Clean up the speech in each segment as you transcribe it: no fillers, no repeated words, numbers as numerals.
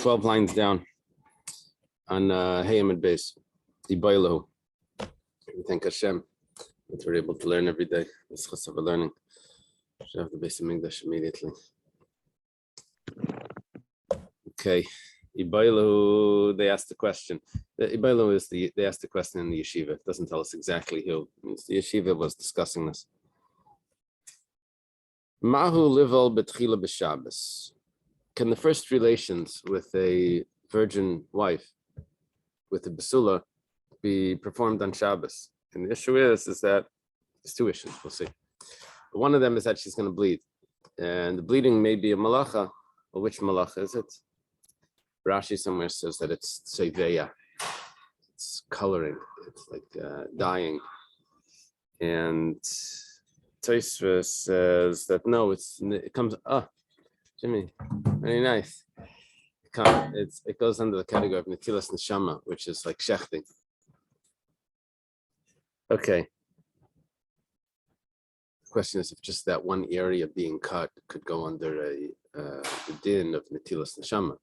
12 lines down on Hayamid base. Ibailahu. We thank Hashem that we're able to learn every day. It's chas of learning. Should have the base of English immediately. Okay. Ibailahu, they asked the question. Ibailahu is they asked the question in the yeshiva. It doesn't tell us exactly who. The yeshiva was discussing this. Mahu livel betchila b'Shabbos. Can the first relations with a virgin wife, with a basula, be performed on Shabbos? And the issue is that there's two issues. We'll see. One of them is that she's going to bleed, and the bleeding may be a malacha. Well, which malacha is it? Rashi somewhere says that it's tseveya. It's coloring. It's like dyeing. And Tosfos says that no, it comes. Jimmy, very nice. It goes under the category of netilas neshama, which is like shechting. Okay. The question is if just that one area being cut could go under the din of netilas neshama.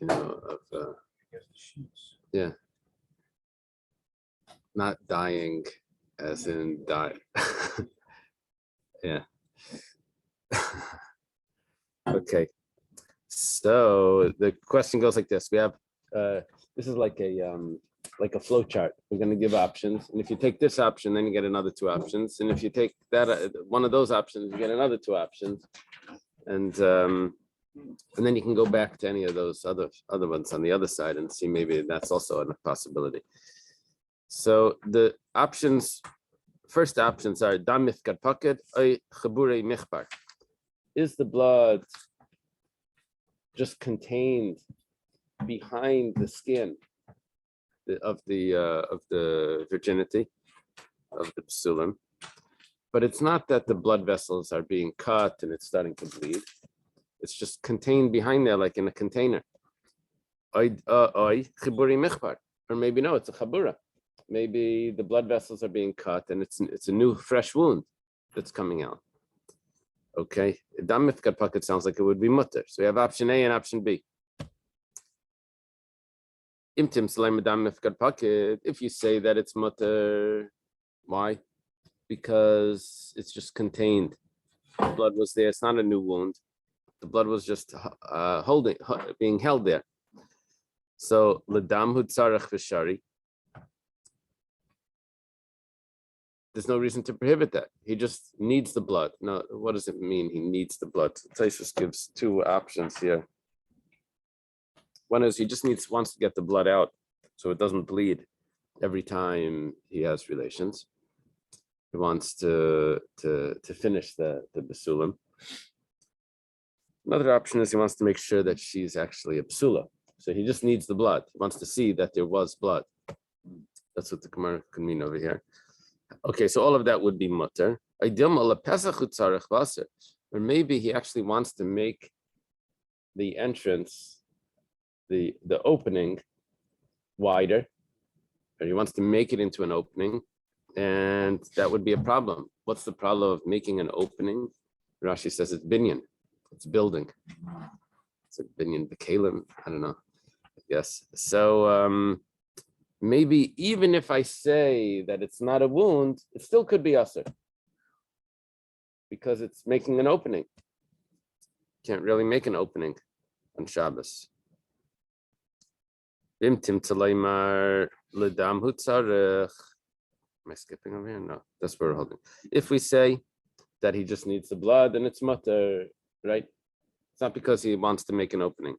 You know, of yeah, not dying as in die. Yeah. Okay. So the question goes like this: we have this is like a flow chart. We're going to give options, and if you take this option, then you get another two options, and if you take that one of those options, you get another two options, and then you can go back to any of those other ones on the other side and see maybe that's also a possibility. So the options, first options are dam mifkad paked ay chabure michbar. Is the blood just contained behind the skin of the virginity of the psulim? But it's not that the blood vessels are being cut and it's starting to bleed. It's just contained behind there, like in a container. Or maybe no, it's a chabura. Maybe the blood vessels are being cut and it's a new fresh wound that's coming out. Okay, dam mifkad paked sounds like it would be mutter. So we have option A and option B. Imtim salaim dam mifkad paked. If you say that it's mutter, why? Because it's just contained. The blood was there. It's not a new wound. The blood was just being held there. So ledam hu tzarech v'shari. There's no reason to prohibit that. He just needs the blood. Now, what does it mean? He needs the blood. Tosfos gives two options here. One is he just wants to get the blood out so it doesn't bleed every time he has relations. He wants to finish the basulim. Another option is he wants to make sure that she's actually a psula. So he just needs the blood. He wants to see that there was blood. That's what the Gemara can mean over here. Okay, so all of that would be mutter. Or maybe he actually wants to make the entrance, the opening wider, or he wants to make it into an opening, and that would be a problem. What's the problem of making an opening? Rashi says it's binyan, it's building. It's a binyan bekalim, I don't know. Yes. So maybe even if I say that it's not a wound, it still could be asur because it's making an opening. Can't really make an opening on Shabbos. Am I skipping over here? No, that's where we're holding. If we say that he just needs the blood, then it's mutter, right? It's not because he wants to make an opening.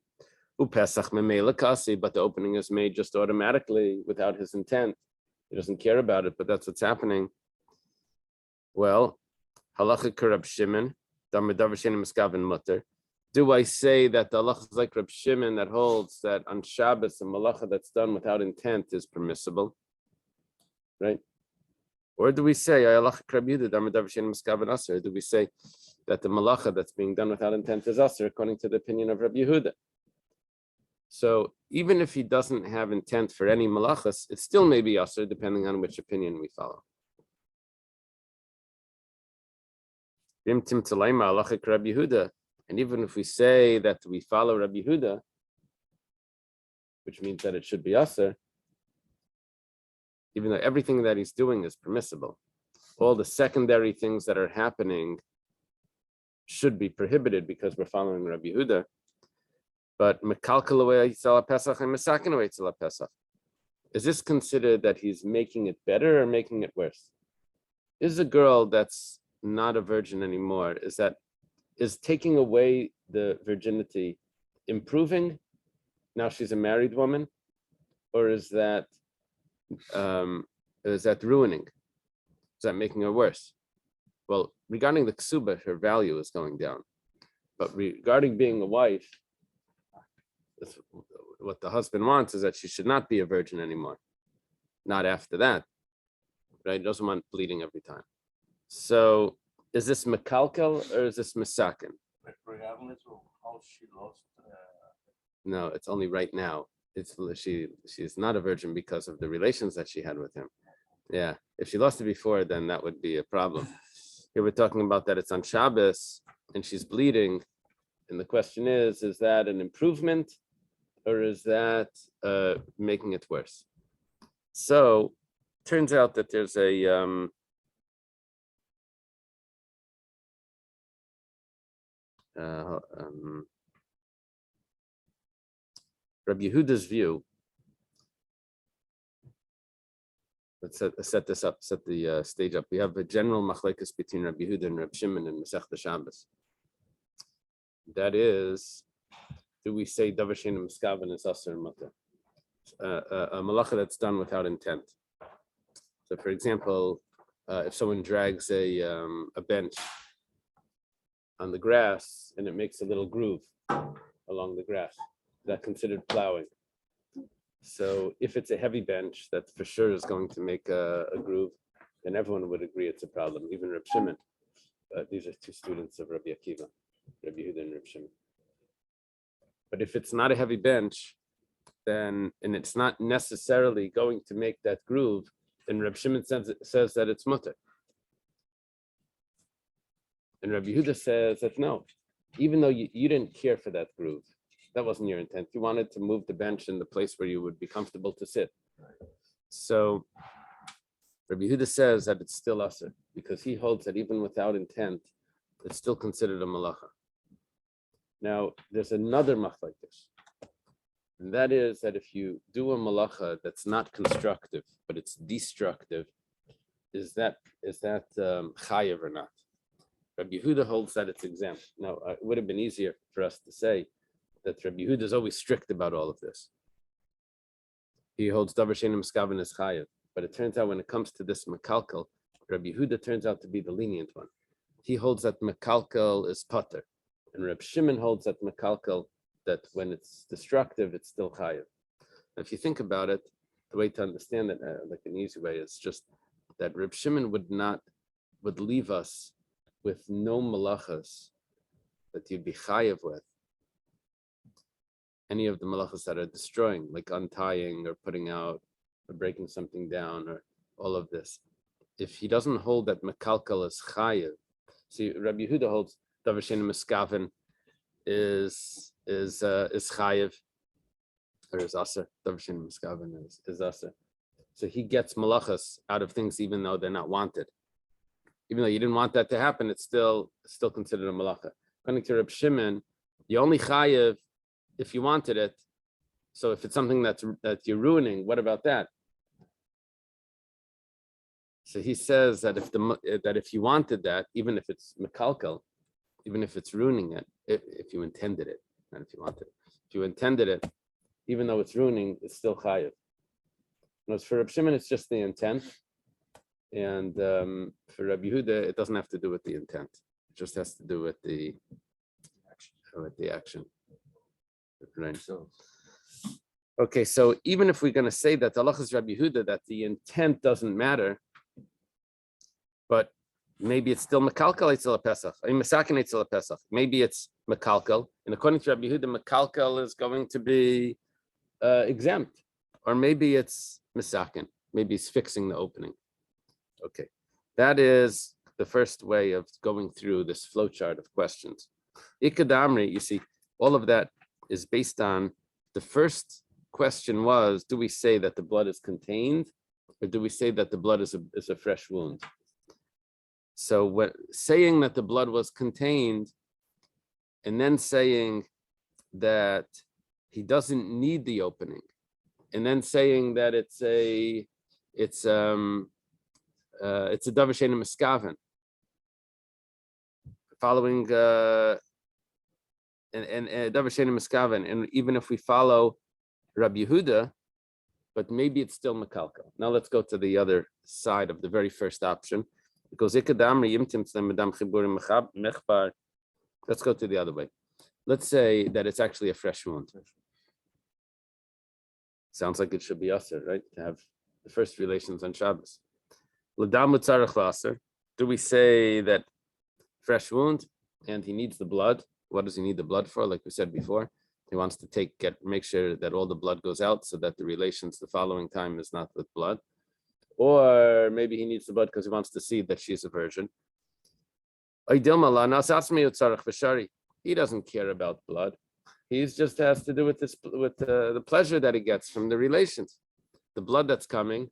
But the opening is made just automatically without his intent. He doesn't care about it, but that's what's happening. Well, halacha Reb Shimon, mutter. Do I say that the halacha is like Reb Shimon that holds that on Shabbos a malacha that's done without intent is permissible, right? Or do we say halacha Reb Yehuda, or do we say that the malacha that's being done without intent is asur according to the opinion of Reb Yehuda? So even if he doesn't have intent for any malachas, it still may be asur depending on which opinion we follow. And even if we say that we follow Rabbi Yehuda, which means that it should be aser, even though everything that he's doing is permissible, all the secondary things that are happening should be prohibited because we're following Rabbi Yehuda. But mekalkel away Yitzhak Pesach and mesaken away Yitzhak Pesach. Is this considered that he's making it better or making it worse? Is a girl that's not a virgin anymore, is taking away the virginity improving? Now she's a married woman, or is that ruining? Is that making her worse? Well, regarding the ksuba, her value is going down. But regarding being a wife, what the husband wants is that she should not be a virgin anymore. Not after that, right? He doesn't want bleeding every time. So is this mekalkel or is this mesaken? Regardless of how she lost. No, it's only right now. She's not a virgin because of the relations that she had with him. Yeah, if she lost it before, then that would be a problem. Here we're talking about that it's on Shabbos and she's bleeding, and the question is that an improvement or is that making it worse? So turns out that there's a Rabbi Yehuda's view. Let's set this up, set the stage up. We have a general machlekes between Rabbi Yehuda and Rabbi Shimon in Masechta Shabbos. That is, do we say davar she'eino miskaven is aser or mutter? A malacha that's done without intent. So, for example, if someone drags a bench on the grass and it makes a little groove along the grass, that's considered plowing. So if it's a heavy bench that for sure is going to make a groove, then everyone would agree it's a problem, even Reb Shimon. These are two students of Rabbi Akiva, Rabbi Yehuda and Reb Shimon. But if it's not a heavy bench, then, and it's not necessarily going to make that groove, then Reb Shimon says that it's mutter. And Rabbi Yehuda says that no, even though you didn't care for that groove, that wasn't your intent. You wanted to move the bench in the place where you would be comfortable to sit. So Rabbi Yehuda says that it's still aser because he holds that even without intent, it's still considered a malacha. Now, there's another machlekes, and that is that if you do a malacha that's not constructive, but it's destructive, is that chayev or not? Rabbi Yehuda holds that it's exempt. Now, it would have been easier for us to say that Rabbi Yehuda is always strict about all of this. He holds davar she'eino miskaven as chayev, but it turns out when it comes to this mekalkel, Rabbi Yehuda turns out to be the lenient one. He holds that mekalkel is pater, and Reb Shimon holds that mekalkel, that when it's destructive, it's still chayev. If you think about it, the way to understand it, like an easy way, is just that Reb Shimon would leave us with no malachas that you'd be chayev with. Any of the malachas that are destroying, like untying or putting out or breaking something down or all of this. If he doesn't hold that mekalkel is chayev, see, Rabbi Yehuda holds davar she'eino miskaven is chayev, or is aser. Davar she'eino miskaven is aser. So he gets malachas out of things even though they're not wanted. Even though you didn't want that to happen, it's still considered a malacha. According to Reb Shimon, you only chayev if you wanted it. So if it's something that you're ruining, what about that? So he says that if you wanted that, even if it's mekalkel, even if it's ruining it, if you intended it, not if you wanted it, if you intended it, even though it's ruining, it's still chayev. As for Reb Shimon, it's just the intent, and for Rabbi Yehuda, it doesn't have to do with the intent. It just has to do with the action. Right. Okay, so even if we're going to say that the halacha is Rabbi Yehuda, that the intent doesn't matter, but maybe it's still mekalkel Eitzel Pesach. I mean, mesaken Eitzel Pesach. Maybe it's mekalkel, and according to Rabbi Yehuda, mekalkel is going to be exempt, or maybe it's mesaken. Maybe it's fixing the opening. Okay, that is the first way of going through this flowchart of questions. Ikadamri, you see, all of that is based on the first question was, do we say that the blood is contained, or do we say that the blood is a fresh wound? So what saying that the blood was contained and then saying that he doesn't need the opening, and then saying that it's a davar she'eino miskaven, following and davar she'eino miskaven, and even if we follow Rabbi Yehuda, but maybe it's still mekalkel. Now let's go to the other side of the very first option. It goes ikadamri yimtim tzem medam chiburim mechbar. Let's go to the other way. Let's say that it's actually a fresh wound. Sounds like it should be usher, right? To have the first relations on Shabbos. L'damu tzarech v'aser. Do we say that fresh wound and he needs the blood? What does he need the blood for? Like we said before, he wants to make sure that all the blood goes out so that the relations the following time is not with blood. Or maybe he needs the blood because he wants to see that she's a virgin. He doesn't care about blood. He just has to do with this, with the pleasure that he gets from the relations. The blood that's coming,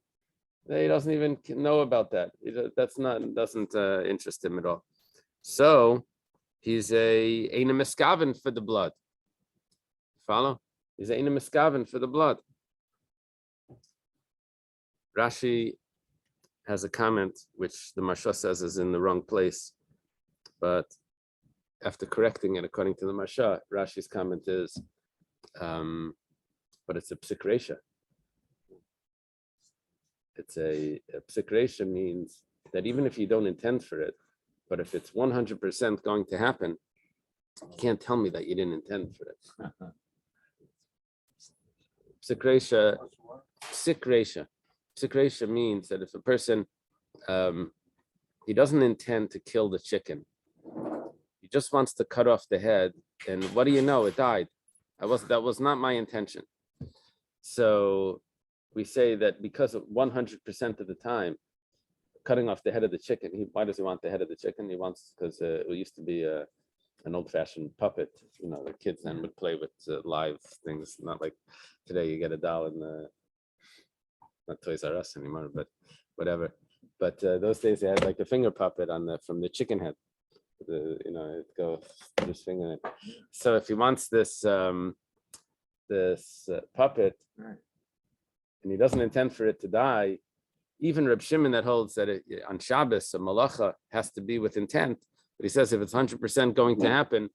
he doesn't even know about that. Doesn't interest him at all. So he's a miskaven for the blood. Follow? He's a miskaven for the blood. Rashi has a comment which the Marsha says is in the wrong place, but after correcting it according to the Marsha, Rashi's comment is, but it's a psikresha. It's a psikresha means that even if you don't intend for it, but if it's 100% going to happen, you can't tell me that you didn't intend for it. Psikresha means that if a person, he doesn't intend to kill the chicken, he just wants to cut off the head, and what do you know? It died. That was not my intention. So we say that because of 100% of the time, cutting off the head of the chicken. Why does he want the head of the chicken? He wants because it used to be an old-fashioned puppet. You know, the kids then would play with live things, not like today you get a doll in the not Toys R Us anymore, but whatever. But those days they had like a finger puppet from the chicken head. It'd go his finger in it. So if he wants this puppet, and he doesn't intend for it to die, even Reb Shimon that holds that on Shabbos a malacha has to be with intent, but he says if it's 100% going to happen,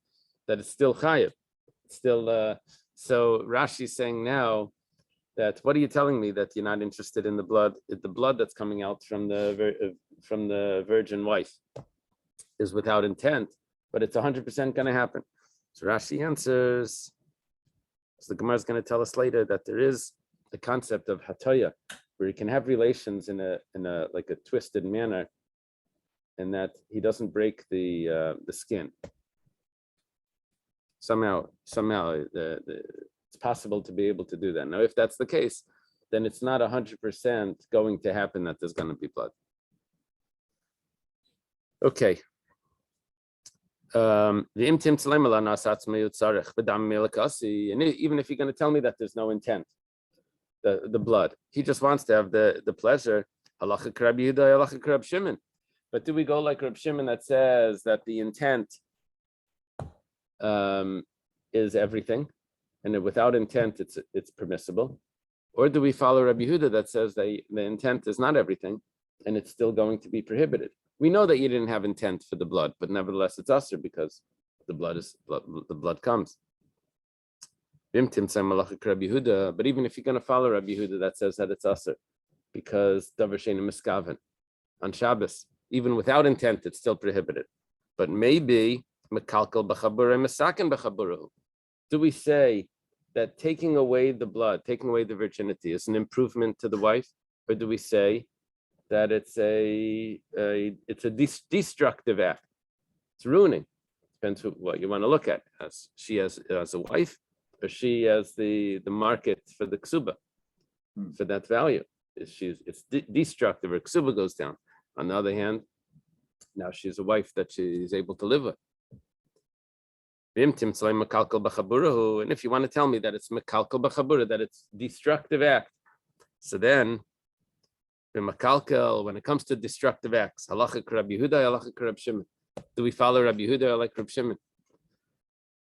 that it's still chayiv. Still, so Rashi's saying now that what are you telling me that you're not interested in the blood that's coming out from the virgin wife is without intent, but it's 100% going to happen. So Rashi answers, so the Gemara is going to tell us later that there is the concept of hatoya, where you can have relations in a like a twisted manner, and that he doesn't break the skin. Somehow, it's possible to be able to do that. Now, if that's the case, then it's not 100% going to happen that there's going to be blood. Okay. And even if you're going to tell me that there's no intent, the blood, he just wants to have the pleasure. Halacha Rabbi Yehuda, halacha Rabbi Shimon. But do we go like Rabbi Shimon that says that the intent is everything, and without intent it's permissible? Or do we follow Rabbi Yehuda that says that the intent is not everything, and it's still going to be prohibited? We know that you didn't have intent for the blood, but nevertheless it's usher because the blood comes. But even if you're going to follow Rabbi Yehuda that says that it's usher because davar she'eino miskaven on Shabbos, even without intent, it's still prohibited. But maybe mekalkel b'chabura mesaken b'chabura. Do we say that taking away the blood, taking away the virginity, is an improvement to the wife, or do we say that it's a destructive act? It's ruining. Depends what you want to look at. As she as a wife, or she as the market for the ksuba, for that value. It's destructive. Her ksuba goes down. On the other hand, now she's a wife that she's able to live with. And if you want to tell me that it's mekalkel b'chabura, that it's destructive act, so then the mekalkel, when it comes to destructive acts, halacha Rabbi Yehuda, halacha Rabbi Shimon. Do we follow Rabbi Yehuda or like Rabbi Shimon?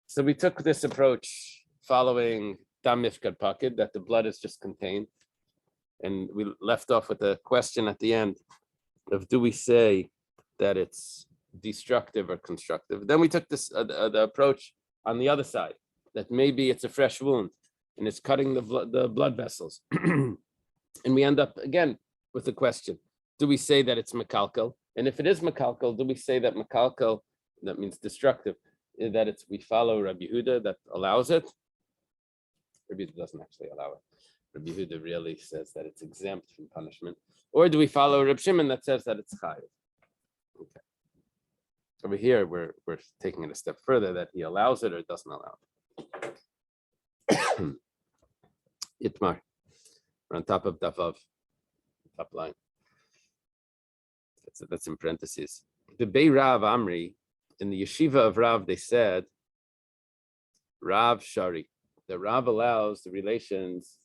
So we took this approach following Dam Mifkad Pakid, that the blood is just contained. And we left off with a question at the end of, do we say that it's destructive or constructive? Then we took this the approach on the other side, that maybe it's a fresh wound and it's cutting the blood vessels. And we end up again with the question, do we say that it's mekalkel? And if it is mekalkel, do we say that mekalkel, that means destructive, that it's, we follow Rabbi Yehuda that allows it? Rabbi Yehuda doesn't actually allow it. Rabbi Yehuda really says that it's exempt from punishment. Or do we follow Rabbi Shimon that says that it's chayiv? Okay. Over here, we're taking it a step further, that he allows it or doesn't allow it. Itmar, we're on top of Daf Vav, top line. That's in parentheses. The Bei Rav Amri, in the yeshiva of Rav, they said, Rav Shari, the Rav allows the relations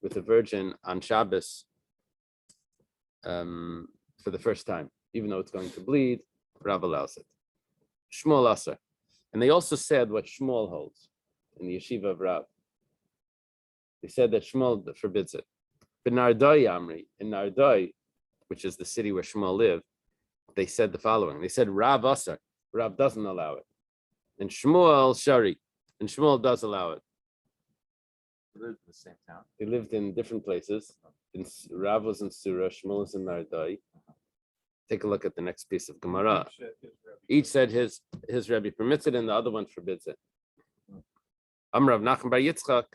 with a virgin on Shabbos for the first time, even though it's going to bleed. Rav allows it. Shmuel Aser, and they also said what Shmuel holds in the yeshiva of Rav. They said that Shmuel forbids it. But Nardoi Amri, in Nardoi, which is the city where Shmuel lived, they said the following. They said Rav Aser, Rav doesn't allow it, and Shmuel Shari, and Shmuel does allow it. They lived in the same town. They lived in different places. Rav was in Surah, Shmuel was in Nardai. Take a look at the next piece of Gemara. Each said his Rebbe permits it, and the other one forbids it. Amrav Nachman Bar Yitzchak.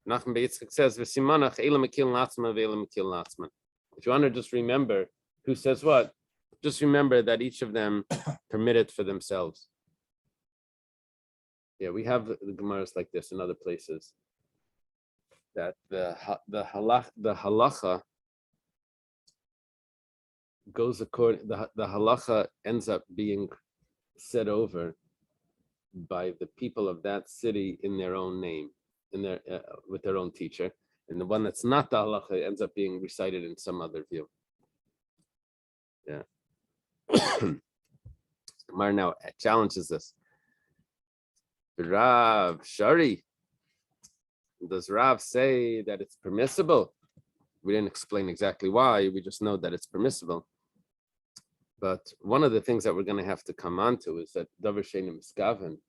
Nachman Bar Yitzchak says, "V'simanach eila mekil natzman ve'eila mekil natzman." If you want to just remember who says what, just remember that each of them permit it for themselves. Yeah, we have the Gemaras like this in other places. That the halacha goes according. The halacha ends up being said over by the people of that city in their own name, in their with their own teacher, and the one that's not the halacha ends up being recited in some other view. Yeah. Gemara now challenges this. Rav Shari, does Rav say that it's permissible? We didn't explain exactly why. We just know that it's permissible. But one of the things that we're going to have to come on to is that davar she'eino miskaven,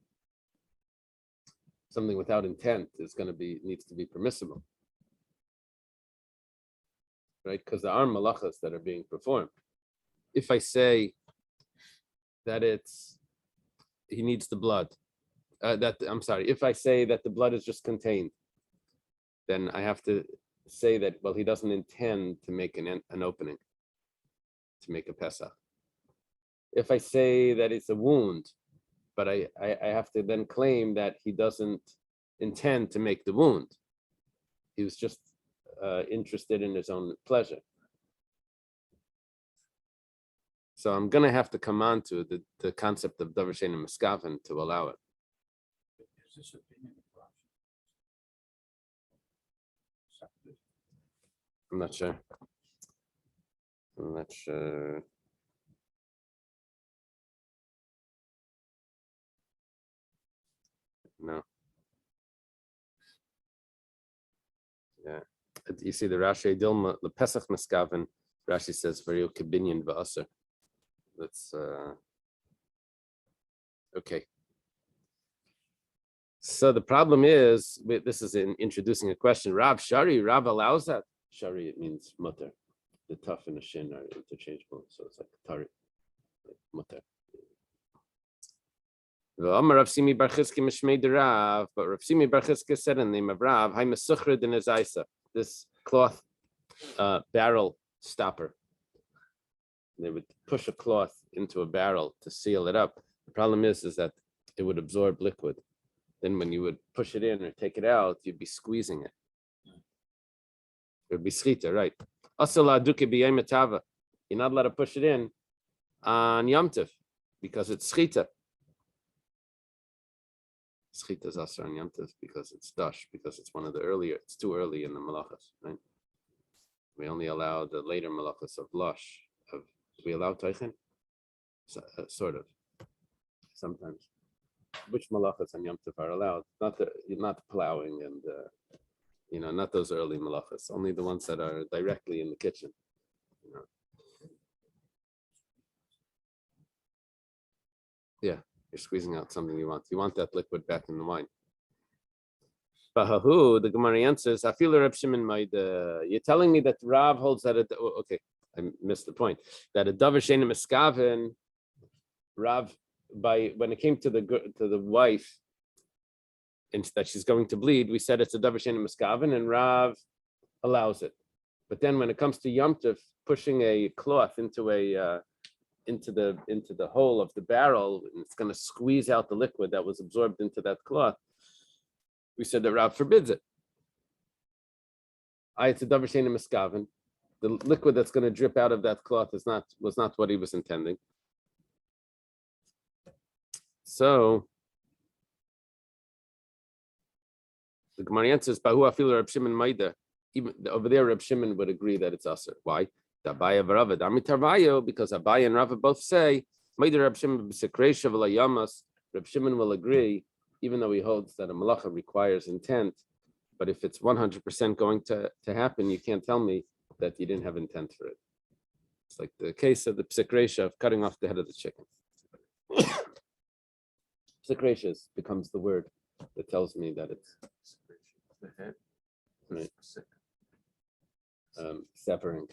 something without intent, needs to be permissible, right? Because there are malachas that are being performed. If I say that he needs the blood, if I say that the blood is just contained, then I have to say that, well, he doesn't intend to make an opening, to make a Pesach. If I say that it's a wound, but I have to then claim that he doesn't intend to make the wound. He was just interested in his own pleasure. So I'm going to have to come on to the concept of davar she'eino miskaven to allow it. Is this opinion I'm not sure. No. Yeah. You see the Rashi Dilma, the Pesach Miskaven, Rashi says for you kibinyan v'aser. That's okay. So the problem is, this is in introducing a question. Rav Shari, Rav allows that. Shari, it means mutter. The tough and the shin are interchangeable, so it's like tari, like mutter. But Rav Simi Bar Chizkiya said in the name of Rav, this cloth barrel stopper. They would push a cloth into a barrel to seal it up. The problem is that it would absorb liquid. Then when you would push it in or take it out, you'd be squeezing it. It would be schita, right? You're not allowed to push it in on Yom Tov because it's schita. Schita is asar on Yom Tov because it's dash, because it's one of the earlier. It's too early in the malachas, right? We only allow the later malachas of lush. Do we allow teichen? Sort of. Sometimes. Which malachas on Yom Tov are allowed? Not plowing and not those early malachas. Only the ones that are directly in the kitchen. Yeah, you're squeezing out something you want. You want that liquid back in the wine. Bahahu, the Gemara answers, I feel Reb Shimon might. You're telling me that Rav holds that okay, I missed the point. That a davar sheina miskaven, Rav, when it came to the wife, and that she's going to bleed, we said it's a davar sheina miskaven, and Rav allows it. But then when it comes to Yom Tov, pushing a cloth into the hole of the barrel, and it's going to squeeze out the liquid that was absorbed into that cloth, we said that Rav forbids it. It's a davar sheina miskaven. The liquid that's going to drip out of that cloth was not what he was intending. So the Gemara answers, "Bahu afilu Reb Shimon Maida." Even over there, Reb Shimon would agree that it's aser. Why? Because Abaye and Rava both say, Maida Reb Shimon b'sekreisha v'layamas. Reb Shimon will agree, even though he holds that a malacha requires intent. But if it's 100% going to happen, you can't tell me that you didn't have intent for it. It's like the case of the psikresha of cutting off the head of the chicken. Psikresha becomes the word that tells me that it's The head. right. Severing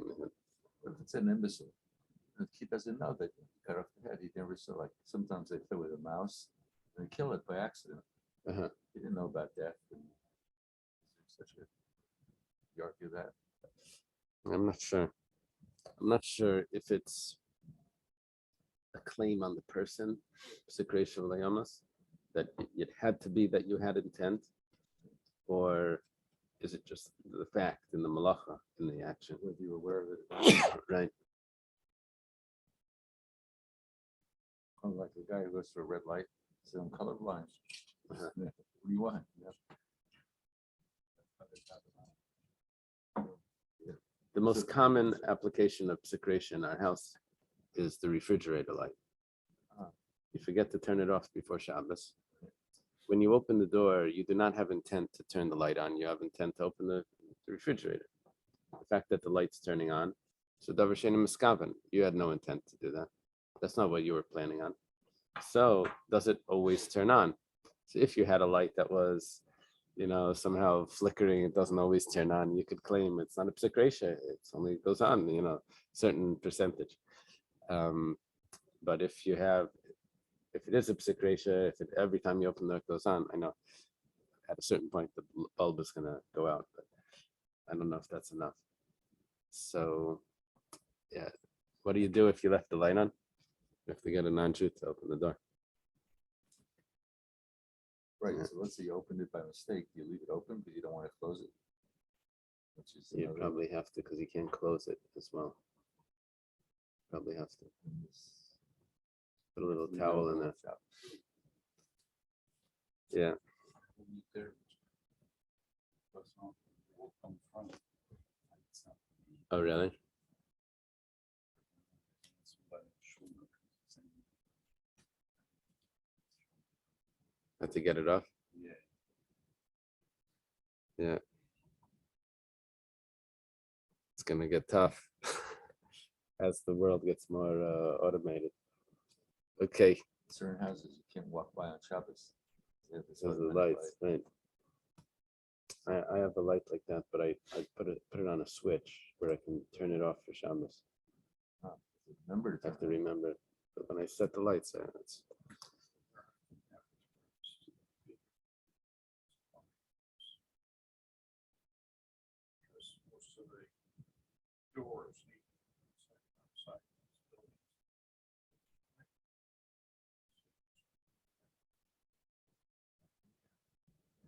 the head. But if it's an imbecile, he doesn't know that you cut off the head. He never saw, like, sometimes they play with a mouse and they kill it by accident. Uh-huh. He didn't know about that. You argue that? I'm not sure. I'm not sure if it's a claim on the person, psikresha v'layamas, that it had to be that you had intent, or is it just the fact in the malacha, in the action? Whether you were aware of it. Right. Kind of like the guy who goes to a red light, says, I'm colorblind. Uh-huh. Yeah. What do you want? The most common application of psikresha in our house is the refrigerator light. You forget to turn it off before Shabbos. When you open the door, you do not have intent to turn the light on. You have intent to open the refrigerator. The fact that the light's turning on, so davar sheina miskaven, you had no intent to do that. That's not what you were planning on. So does it always turn on? So if you had a light that was, somehow flickering, it doesn't always turn on, you could claim it's not a psikresha, it only goes on, certain percentage. But if it is a psikresha, every time you open the door it goes on, I know at a certain point the bulb is going to go out, but I don't know if that's enough. So, yeah, what do you do if you left the light on? You have to get a non-Jew to open the door. Right. Yeah. So let's say you opened it by mistake. You leave it open, but you don't want to close it. Which is You another- probably have to, because you can't close it as well. Probably have to put a little leave it towel open in there. shop. Yeah. Oh, really? Have to get it off? Yeah. It's going to get tough as the world gets more automated. Okay. Certain houses you can't walk by on Shabbos. They have this Those are the automatic lights, right? I have a light like that, but I put it on a switch where I can turn it off for Shabbos. light. Remember I have to remember. But when I set the lights, it's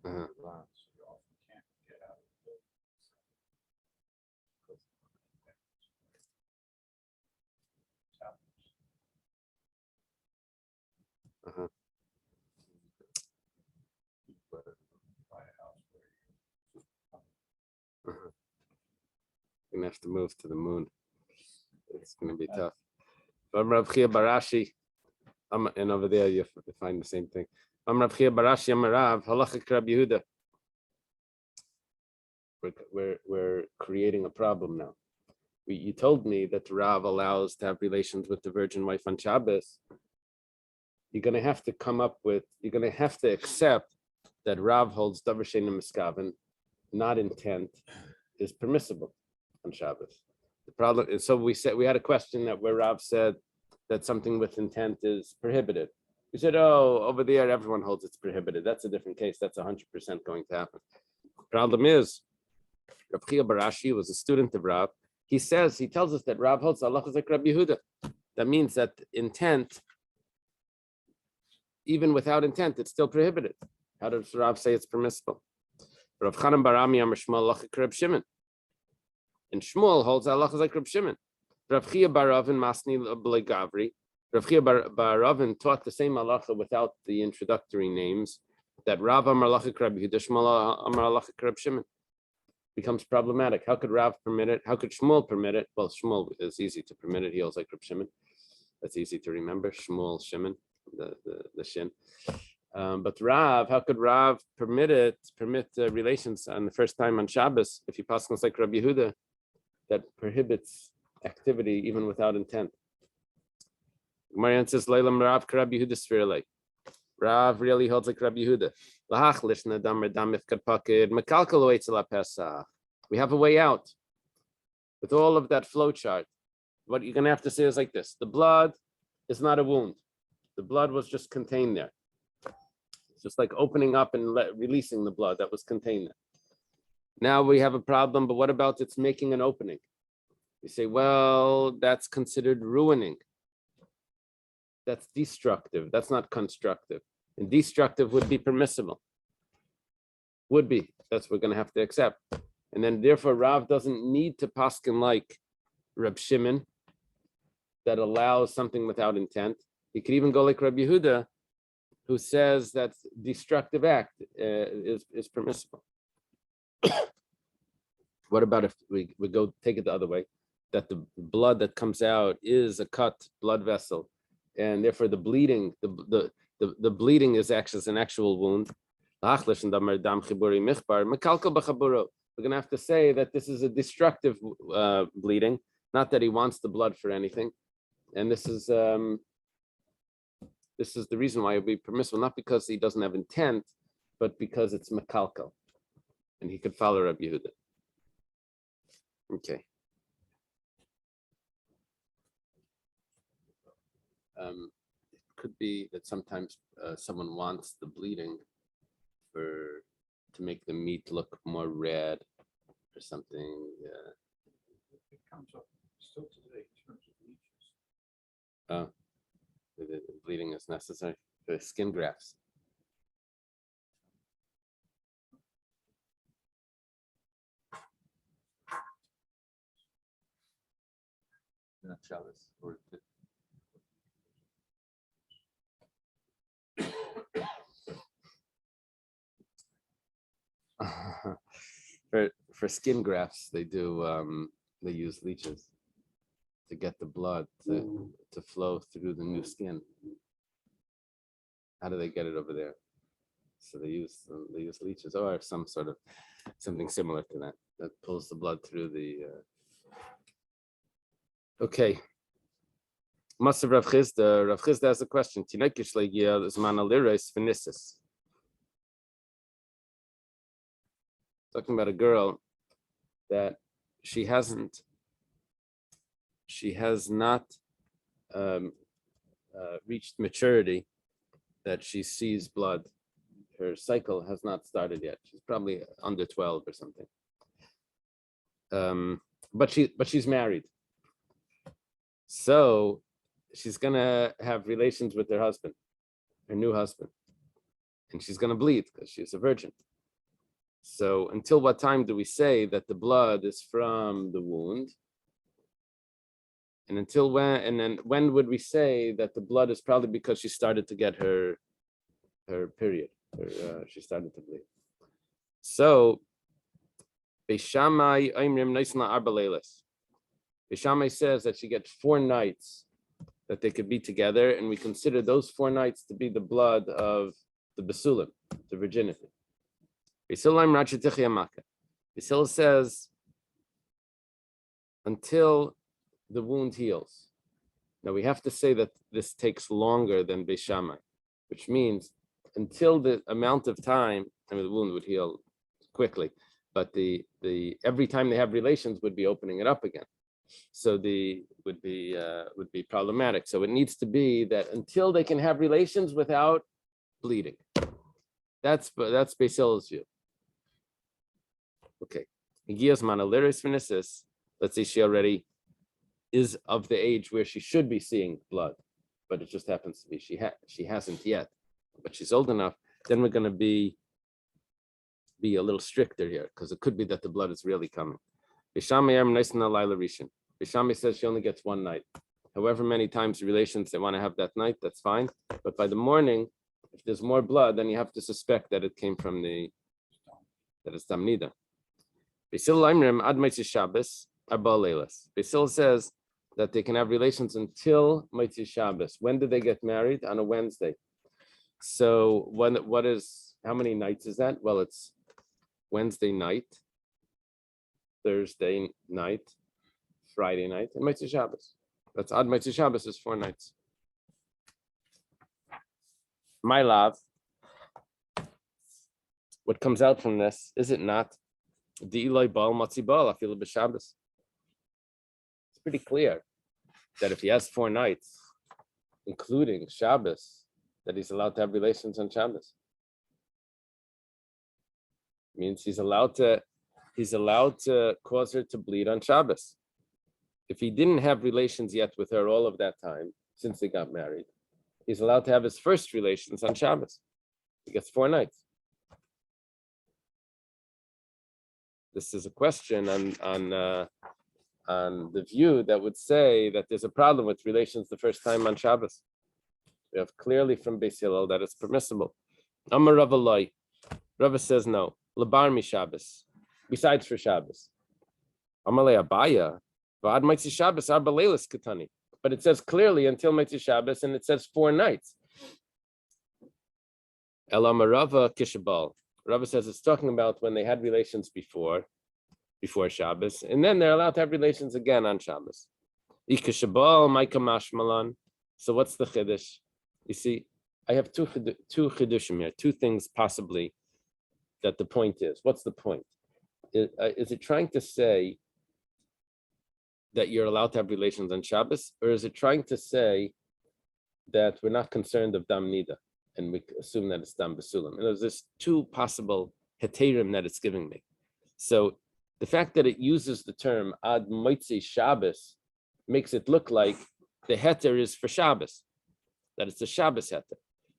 uh-huh. Uh-huh. Gonna have to move to the moon. It's gonna be tough. Rav Chia Barashi, and over there you find the same thing. Rav Chia Barashi Amarav Halachik Rabbi Yehuda. We're creating a problem now. You told me that Rav allows to have relations with the virgin wife on Shabbos. You're gonna have to come up with. You're gonna have to accept that Rav holds davar she'eino miskaven, not intent, is permissible on Shabbos. The problem is, so we had a question that where Rav said that something with intent is prohibited. We said, oh, over there everyone holds it's prohibited. That's a different case. That's 100% going to happen. Problem is, Rav Chia Barashi was a student of Rav. He tells us that Rav holds Allah is like Rabbi Yehuda. That means that intent, even without intent, it's still prohibited. How does Rav say it's permissible? Rav Chanan Barami Amar Shmuel Allah Reb Shimon. And Shmuel holds Allah is like Reb Shimon. Rav Chia Baravin Masni B'lei Gavri. Rav Chia Baravin taught the same halacha without the introductory names. That Rav Amar Allah Reb Yehuda, Shmuel Amar Allah Reb Shimon. Becomes problematic. How could Rav permit it? How could Shmuel permit it? Well, Shmuel is easy to permit it. He holds like Reb Shimon. That's easy to remember. Shmuel Shimon, the shin. But Rav, how could Rav permit relations on the first time on Shabbos if he passes like Rabbi Yehuda that prohibits activity even without intent? Marian says, "Leilam Rav Rabbi Yehuda Svirle." Rav really holds like Rabbi Yehuda. We have a way out with all of that flow chart. What you're going to have to say is like this: the blood is not a wound. The blood was just contained there. It's just like opening up and releasing the blood that was contained there. Now we have a problem, but what about it's making an opening? We say, well, that's considered ruining. That's destructive. That's not constructive. And destructive would be permissible. Would be. That's what we're going to have to accept. And then therefore Rav doesn't need to paskin like Reb Shimon that allows something without intent. He could even go like Rabbi Yehuda, who says that destructive act is permissible. What about if we go take it the other way, that the blood that comes out is a cut blood vessel, and therefore the bleeding, the bleeding is actually an actual wound. We're going to have to say that this is a destructive bleeding, not that he wants the blood for anything. And this is the reason why it would be permissible, not because he doesn't have intent, but because it's mekalkal, and he could follow Rabbi Yehuda. Okay. It could be that sometimes someone wants the bleeding to make the meat look more red or something. It comes up still today in terms of leeches. Oh, the bleeding is necessary for skin grafts. Not Shabbos or For skin grafts, they use leeches to get the blood to flow through the new skin. How do they get it over there? So they use leeches or some sort of something similar to that pulls the blood through the. Okay. Masav Rav Chizda. Rav Chizda has a question. Tinekish legia is manaliris finissis. Talking about a girl that she has not reached maturity, that she sees blood. Her cycle has not started yet. She's probably under 12 or something. But she's married. So she's gonna have relations with her husband, her new husband. And she's gonna bleed because she's a virgin. So until what time do we say that the blood is from the wound? And until when? And then when would we say that the blood is probably because she started to get her period? She started to bleed. So Beishamai Oimrim Noisna Arba Leilas. Beishamai says that she gets 4 nights that they could be together, and we consider those 4 nights to be the blood of the Basulim, the virginity. Basil says until the wound heals. Now we have to say that this takes longer than Beis Shammai, which means until the amount of time, I mean the wound would heal quickly, but the every time they have relations would be opening it up again. So would be problematic. So it needs to be that until they can have relations without bleeding. That's Basil's view. Okay. Let's say she already is of the age where she should be seeing blood, but it just happens to be she hasn't yet, but she's old enough. Then we're going to be a little stricter here because it could be that the blood is really coming. Bishami says she only gets 1 night. However many times relations they want to have that night, that's fine. But by the morning, if there's more blood, then you have to suspect that it came from that it's Damnida. Basil says that they can have relations until Motzei Shabbos. When do they get married? On a Wednesday. So how many nights is that? Well, it's Wednesday night, Thursday night, Friday night, and Motzei Shabbos. That's Ad Motzei Shabbos is 4 nights. My love, what comes out from this, is it not? The Eloi Baal Matzi Baal, I feel Shabbos. It's pretty clear that if he has 4 nights, including Shabbos, that he's allowed to have relations on Shabbos. Means he's allowed to cause her to bleed on Shabbos. If he didn't have relations yet with her all of that time since they got married, he's allowed to have his first relations on Shabbos. He gets 4 nights. This is a question on the view that would say that there's a problem with relations the first time on Shabbos. We have clearly from Beis Hillel that it's permissible. Amar Rava Loi. Rava says no. Labar mi Shabbos. Besides for Shabbos. Amar Le Abaya. V'ad Motzei Shabbos arba leilas katani. But it says clearly until Motzei Shabbos, and it says 4 nights. El Amar Rava Kishabal. Rava says it's talking about when they had relations before Shabbos, and then they're allowed to have relations again on Shabbos. Ikashabal Maika Mashmalan. So what's the chiddush? You see, I have two chiddushim here, 2 things possibly that the point is. What's the point? Is it trying to say that you're allowed to have relations on Shabbos, or is it trying to say that we're not concerned of Dam Nida, and we assume that it's Dam Basulim? And there's 2 possible heterim that it's giving me. So the fact that it uses the term Ad Motzei Shabbos makes it look like the heter is for Shabbos, that it's a Shabbos heter.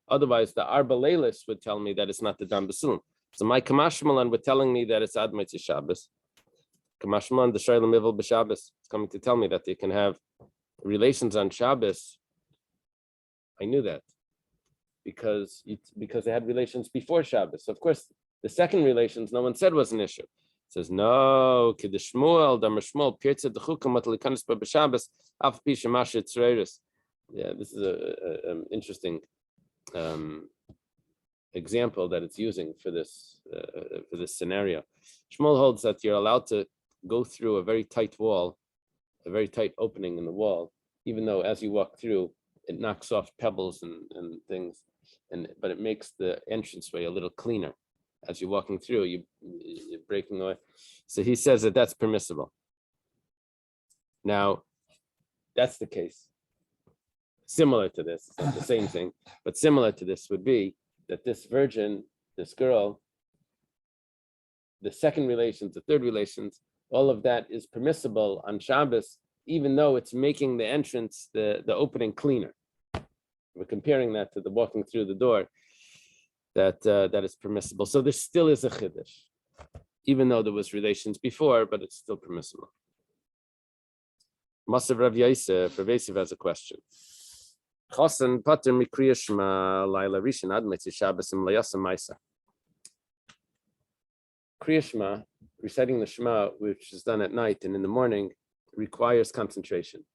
Otherwise, the Arba Leilis would tell me that it's not the Dam Basulim. So my Kamashmalan were telling me that it's Ad Motzei Shabbos. Kamashmalan, the Shayla Mivel b'Shabbos, is coming to tell me that they can have relations on Shabbos. I knew that because they had relations before Shabbos. So of course, the second relations, no one said was an issue. It says no. Kiddush Shmuel, Damar Shmuel, Pirza Dechukam Matalikanis b'Shabbos, Af Pi Shemash Tzreiris. Yeah, this is an interesting example that it's using for this scenario. Shmuel holds that you're allowed to go through a very tight wall, a very tight opening in the wall, even though as you walk through, it knocks off pebbles and things, but it makes the entranceway a little cleaner. As you're walking through, you're breaking away. So he says that that's permissible. Now, that's the case. Similar to this, it's not the same thing, but similar to this would be that this virgin, this girl, the second relations, the third relations, all of that is permissible on Shabbos, even though it's making the entrance, the opening cleaner. We're comparing that to the walking through the door, that is permissible. So there still is a chiddush, even though there was relations before, but it's still permissible. Masav Rav Yosef, Rav Yosef has a question. Chosen pater mikriya shema laila rishon ad motzei Shabbos im layasa ma'isa. Kriya Shema, reciting the Shema, which is done at night and in the morning, requires concentration.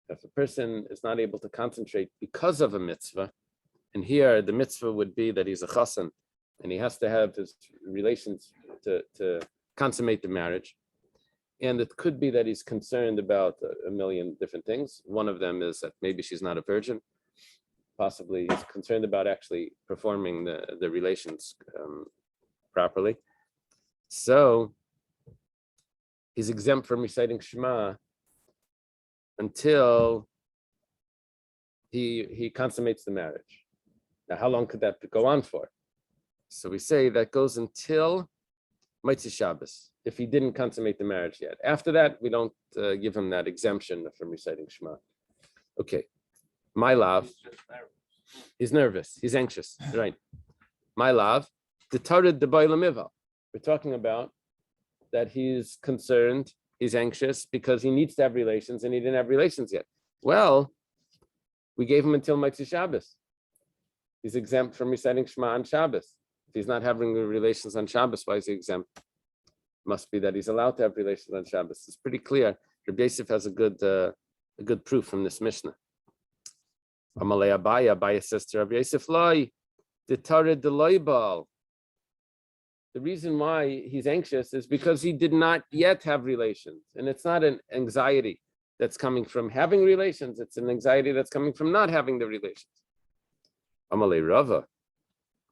If a person is not able to concentrate because of a mitzvah, and here the mitzvah would be that he's a chassan, and he has to have his relations to consummate the marriage. And it could be that he's concerned about a million different things. One of them is that maybe she's not a virgin. Possibly he's concerned about actually performing the relations properly. So he's exempt from reciting Shema until he consummates the marriage. Now, how long could that go on for? So we say that goes until Motzei Shabbos, if he didn't consummate the marriage yet. After that, we don't give him that exemption from reciting Shema. Okay, my love. He's nervous. He's anxious. Right. My love. The Tarid the Bailamiva. We're talking about that he's concerned, he's anxious because he needs to have relations and he didn't have relations yet. Well, we gave him until Motzei Shabbos. He's exempt from reciting Shema on Shabbos. If he's not having relations on Shabbos, why is he exempt? Must be that he's allowed to have relations on Shabbos. It's pretty clear. Rabbi Yosef has a good proof from this Mishnah. Amalei Abaya says to Rabbi Yosef, Loi, the Tarid the Loibal. The reason why he's anxious is because he did not yet have relations. And it's not an anxiety that's coming from having relations. It's an anxiety that's coming from not having the relations. Amalei Rava.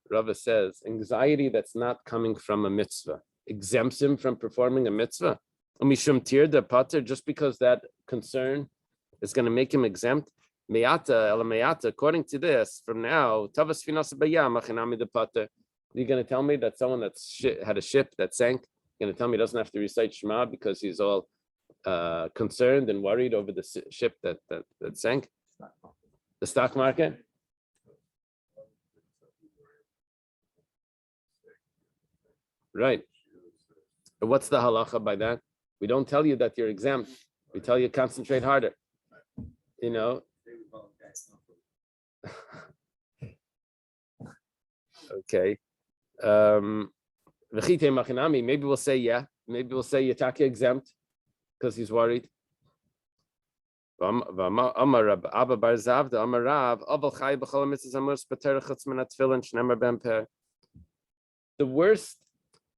Rava says, anxiety that's not coming from a mitzvah exempts him from performing a mitzvah. Umishum tir de pater, just because that concern is going to make him exempt. Me'ata ela me'ata, according to this, from now, tavas finas bayam achinami de pater. You're going to tell me that someone that's had a ship that sank, you're going to tell me he doesn't have to recite Shema because he's all concerned and worried over the ship that sank? The stock market? Right. But what's the halacha by that? We don't tell you that you're exempt. We tell you concentrate harder. You know? Okay. Maybe we'll say yeah. Maybe we'll say Yataki exempt because he's worried. The worst,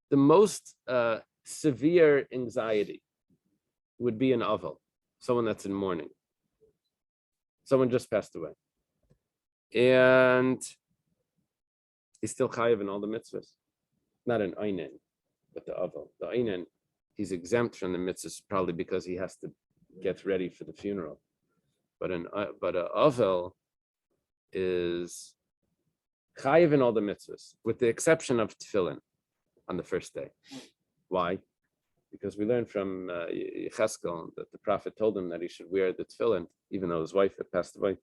the most severe anxiety would be an aval, someone that's in mourning. Someone just passed away. And he's still chayiv in all the mitzvahs. Not an einen, but the aval. The einen, he's exempt from the mitzvahs probably because he has to get ready for the funeral. But an aval is chayiv in all the mitzvahs, with the exception of tefillin on the first day. Why? Because we learned from Yecheskel that the prophet told him that he should wear the tefillin, even though his wife had passed away.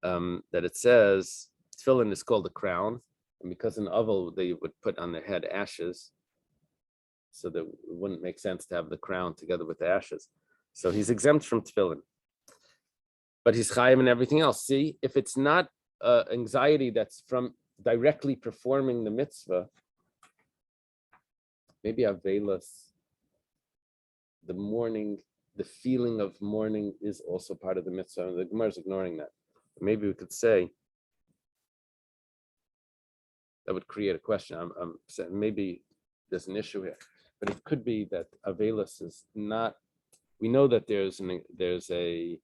That it says tefillin is called a crown, and because in Aval they would put on their head ashes, so that it wouldn't make sense to have the crown together with the ashes. So he's exempt from tefillin, but he's chayim and everything else. See, if it's not anxiety that's from directly performing the mitzvah, maybe avelos, the mourning, the feeling of mourning is also part of the mitzvah. The Gemara is ignoring that. Maybe we could say that would create a question. I'm saying maybe there's an issue here, but it could be that avelos is not. We know that there's a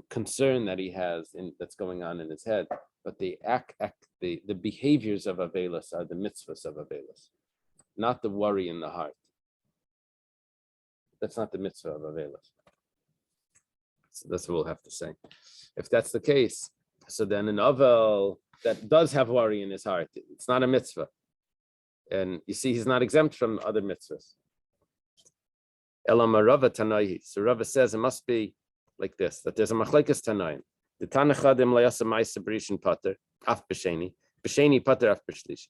concern that he has that's going on in his head, but the behaviors of avelos are the mitzvahs of avelos, not the worry in the heart. That's not the mitzvah of avelos. So that's what we'll have to say. If that's the case, so then an avel that does have worry in his heart, it's not a mitzvah. And you see, he's not exempt from other mitzvahs. Elama Rava Tanaihi. So Rava says it must be like this, that there's a machlekes Tanaim. The Tanachadim layasa ma'isa b'rishon pater, af b'sheni, b'sheni pater af b'shlishi.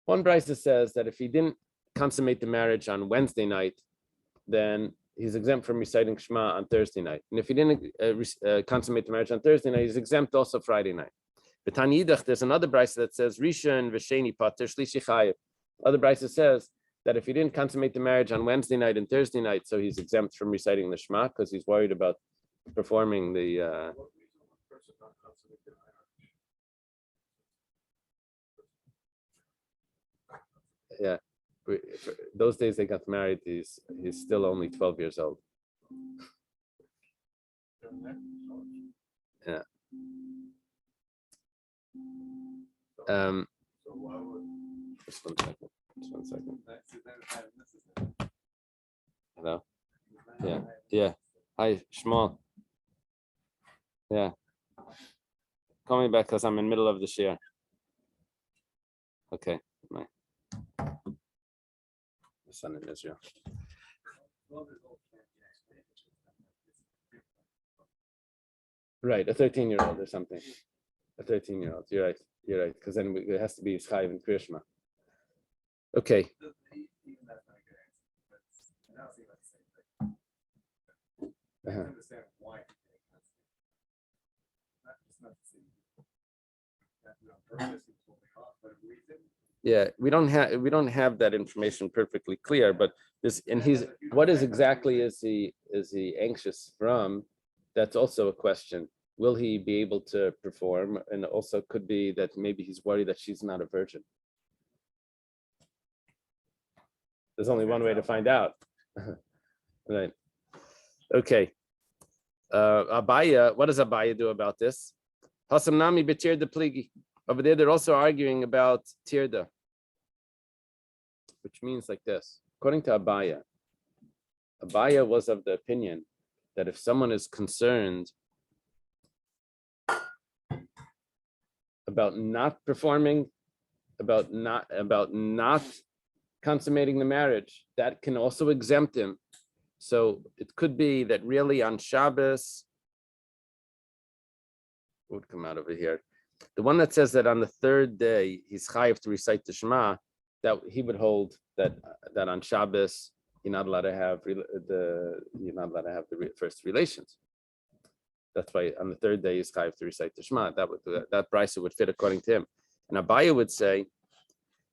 One brisa says that if he didn't consummate the marriage on Wednesday night, then he's exempt from reciting Shema on Thursday night. And if he didn't consummate the marriage on Thursday night, he's exempt also Friday night. B'tanidach, there's another brisa that says Rishon v'sheni pater shlishi chayev. Other brisa says that if he didn't consummate the marriage on Wednesday night and Thursday night, so he's exempt from reciting the Shema because he's worried about performing the. What reason one person not consummated marriage? Yeah, for those days they got married. He's still only 12 years old. Yeah. So why would? Just one second. Just one second. Hello. Yeah. Yeah. Hi, Shmuel. Yeah. Call me back because I'm in the middle of the share. Okay. My son in Israel. Right, a 13-year-old or something. A 13-year-old. You're right. You're right. Because then it has to be Chayiv and Krishma. Okay. Uh-huh. Understand why. Yeah, we don't have that information perfectly clear, but this and what is exactly is he anxious from? That's also a question. Will he be able to perform? And also could be that maybe he's worried that she's not a virgin. There's only one way to find out. Right. Okay. Abaya, what does Abaya do about this? Hasamnami betir the pligi. Over there, they're also arguing about tirda, which means like this. According to Abaya, Abaya was of the opinion that if someone is concerned about not performing, about not consummating the marriage, that can also exempt him. So it could be that really on Shabbos, what would come out over here? The one that says that on the third day he's chayiv to recite the Shema, that he would hold that on Shabbos you're not allowed to have the first relations. That's why on the third day he's chayiv to recite the Shema. That brisa would fit according to him. And Abaya would say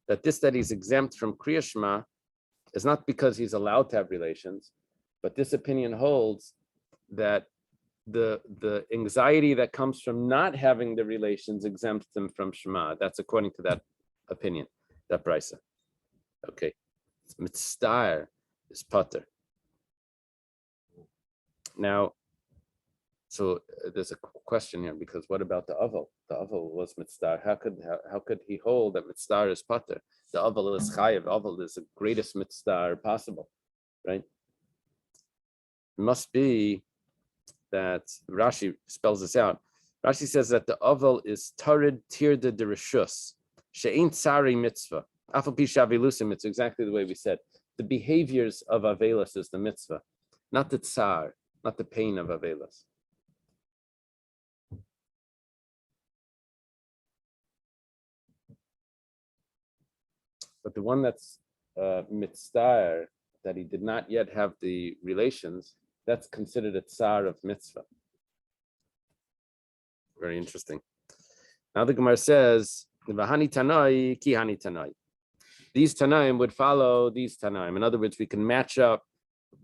that he's exempt from Kriya Shema is not because he's allowed to have relations, but this opinion holds that the anxiety that comes from not having the relations exempts them from Shema. That's according to that opinion, that brisa. Okay, mitzvah is pater. Now, so there's a question here because what about the aval? The aval was mitzvah. How could he hold that mitzvah is pater? The aval is chayiv. Aval is the greatest mitzvah possible, right? It must be that Rashi spells this out. Rashi says that the aval is tarid tirda de reshus she'ain tsari mitzvah afal pi shavilusim. It's exactly the way we said. The behaviors of avelas is the mitzvah, not the tsar, not the pain of avelas. But the one that's mitzvah, that he did not yet have the relations, that's considered a tsar of mitzvah. Very interesting. Now the Gemara says, "V'hani tanai ki hani tanai." These tanaim would follow these tanaim. In other words, we can match up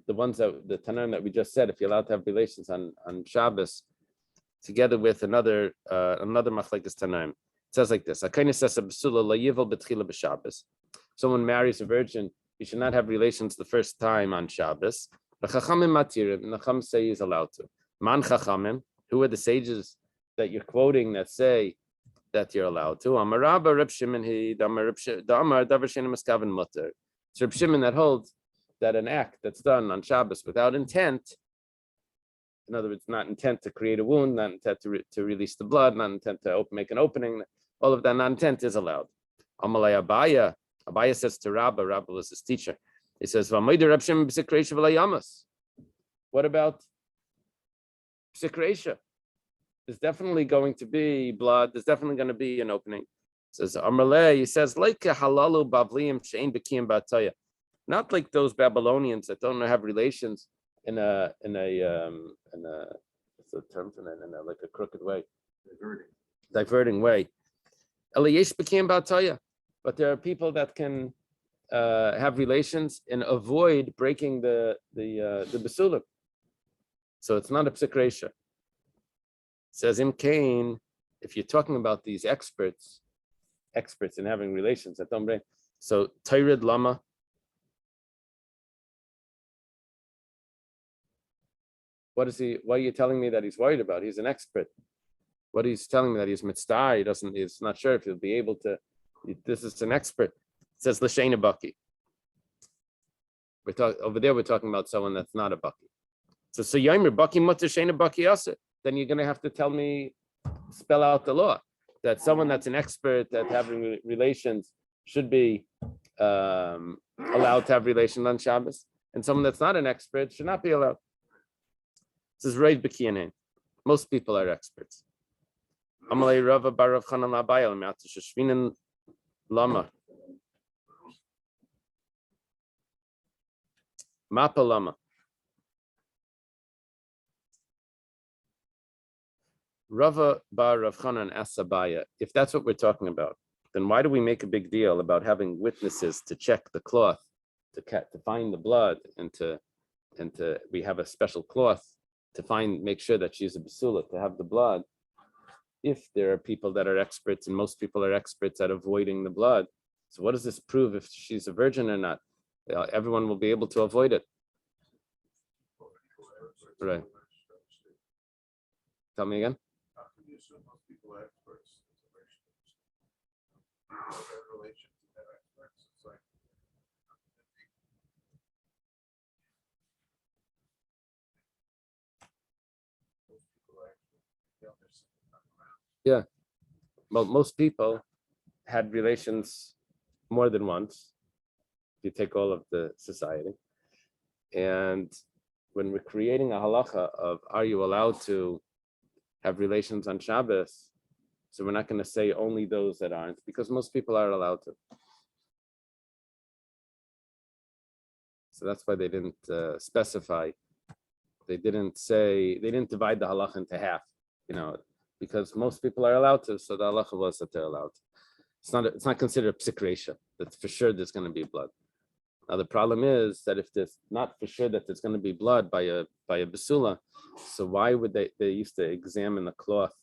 the tanaim that we just said. If you're allowed to have relations on Shabbos, together with another machlekes tanaim. It says like this: someone marries a virgin, he should not have relations the first time on Shabbos. The Chacham say he's allowed to. Man Chachamim, who are the sages that you're quoting that say that you're allowed to? Amar Rabba Reb Shimon Amar Davar Shein Miskaven Mutter. It's Reb Shimon that holds that an act that's done on Shabbos without intent, in other words, not intent to create a wound, not intent to release the blood, not intent to make an opening, all of that non-intent is allowed. Amalei Abaya says to Rabba was his teacher. He says, what about psikresha? There's definitely going to be blood. There's definitely going to be an opening. Says Amalei. He says, like halalu bavliim shein b'kiyim b'ataya. Not like those Babylonians that don't have relations in a what's the term for that? In a, like a crooked way. diverting way. Eliyesh became Bataya, but there are people that can have relations and avoid breaking the Basulim. So it's not a psikresha. Says Im Kain, if you're talking about these experts in having relations at Dombre, so Tairid Lama. Why are you telling me that he's worried about? He's an expert. What he's telling me that he's mitzvah, he's not sure if he'll be able to. This is an expert. It says L'Sheina Baki. Over there, we're talking about someone that's not a Baki. So Yomer Baki Mutter Sheina Baki Aser. Then you're gonna have to tell me, spell out the law that someone that's an expert at having relations should be allowed to have relations on Shabbos, and someone that's not an expert should not be allowed. This is Rav Bekiyanin. Most people are experts. Amalei Rava Barav Chanan Labayel Me'at Sheshvinin Lama. Mapa Lama. Rava Bar Rav Chanan asks Abaya, if that's what we're talking about, then why do we make a big deal about having witnesses to check the cloth, to find the blood, and we have a special cloth to make sure that she's a basula, to have the blood, if there are people that are experts, and most people are experts at avoiding the blood. So what does this prove if she's a virgin or not? Everyone will be able to avoid it. Right. Tell me again. Yeah. Well, most people had relations more than once, if you take all of the society. And when we're creating a halacha of are you allowed to have relations on Shabbos, so we're not going to say only those that aren't, because most people are allowed to. So that's why they didn't specify. They didn't divide the halacha into half, because most people are allowed to. So the halacha was that they're allowed to. It's not considered psikresha. That's for sure there's going to be blood. Now the problem is that if there's not for sure that there's going to be blood by a basula, so why would they used to examine the cloth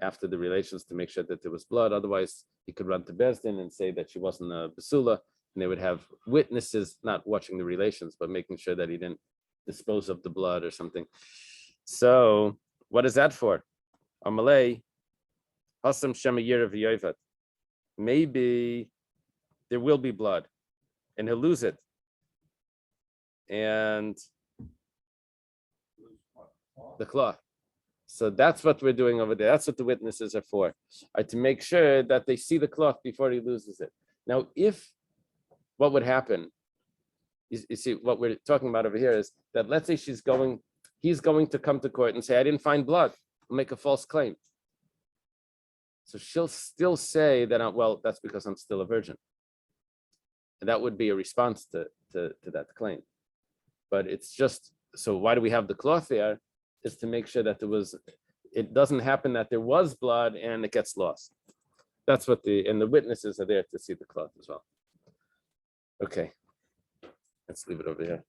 after the relations to make sure that there was blood? Otherwise, he could run to Beis Din and say that she wasn't a basula, and they would have witnesses not watching the relations, but making sure that he didn't dispose of the blood or something. So what is that for? Amalei, Hasam Shema Yirav Yovet. Maybe there will be blood, and he'll lose it. And the cloth. So that's what we're doing over there. That's what the witnesses are for, to make sure that they see the cloth before he loses it. Now, what would happen, you see, what we're talking about over here is that let's say he's going to come to court and say, I didn't find blood, I'll make a false claim. So she'll still say that, well, that's because I'm still a virgin. And that would be a response to that claim. But it's just, so why do we have the cloth there? Is to make sure that it doesn't happen that there was blood and it gets lost. That's what and the witnesses are there to see the cloth as well. Okay, let's leave it over here.